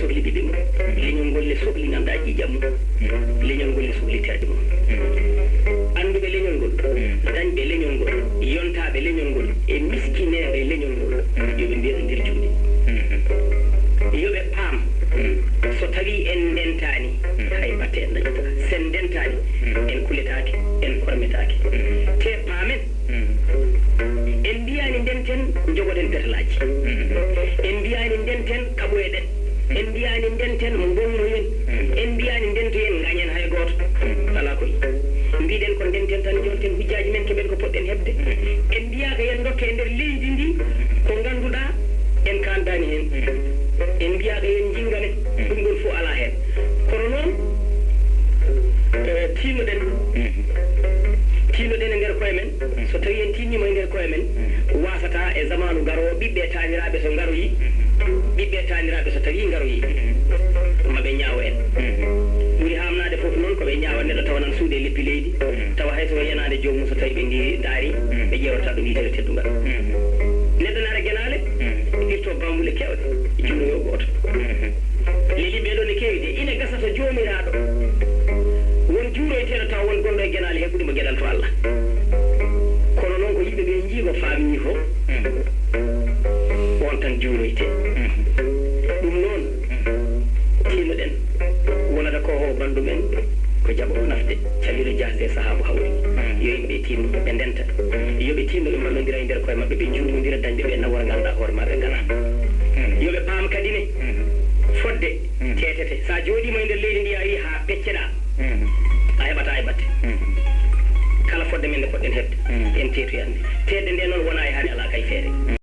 sohli ɓiɓɓe mum leñol ngol le sohli ganduɗa ƴiƴam mum leñol ngol le sohli terɗe mum anduɓe leñol ngol dañɓe leñol ngol yontaɓe leñol ngol e miskineɓe leñol ngol yoɓe mbiya nder juuɗe yoɓe paam so tawi en ndentani hay batte en dañata sen ndentani en kuletake en kormetake te paamen en mbiyani ndenten jogoɗen petalaji en mbiyani ndenten kaɓoyeɗen en mbiyani ndenten gonnoyen en mbiyani ndentoyen gañen hay goto ala koy mbiɗen ko ndenten tan jonten hujjaji men keɓen ko poɗɗen hebde en mbiyaka yen dokke e nder leydi ndi ko ganduɗa en kandani hen en mbiyaka yen jingane ɗum ɗon fof ala hen kono noon tinoɗen e nder koye men so tawi en tinnima e nder koye men wasata e zamanu garowo ɓiɓɓe taniraɓe so garoyi ɓiɓɓe taniraɓe so tawi garoyi maɓe ñaawa en ɓuuri hamnade foof noon koɓe ñaawa neɗɗo tawanan suude leppi leydi tawa hayso yanade jomum so tawi ɓe daari ɓe ƴewrata ɗum yitere teddugal neɗɗo nara guenale irto bambule kewɗe juuroyo goto leli ɓeɗo ne kewi de ina gasa to jomiraɗo won juuroyteɗo taw won gonɗo e guenale heɓɓudemo gueɗal to Allah kono noon ko yimɓe ɓe jiigo famini fo on tan juuroyte ɗum noon tinoɗen wonata ko ho bandu men ko jaɓo nafde caliro jasde e saaha mo hawri yo yimɓe tinno ɓe ndenta yoɓe tinno ɓe ballodira e nder koye mabɓe ɓe jurmodira dañɓe ɓe nawora ganduɗa hoore maɓe gana yoɓe paam kadi ne fodde tetete sa jooɗima e nder leydi ndi a wi ha pecceɗa a heɓata e batte kala fodde men nde poɗɗen hebde en teetoyande tedde nde noon wona e haade ala kay feere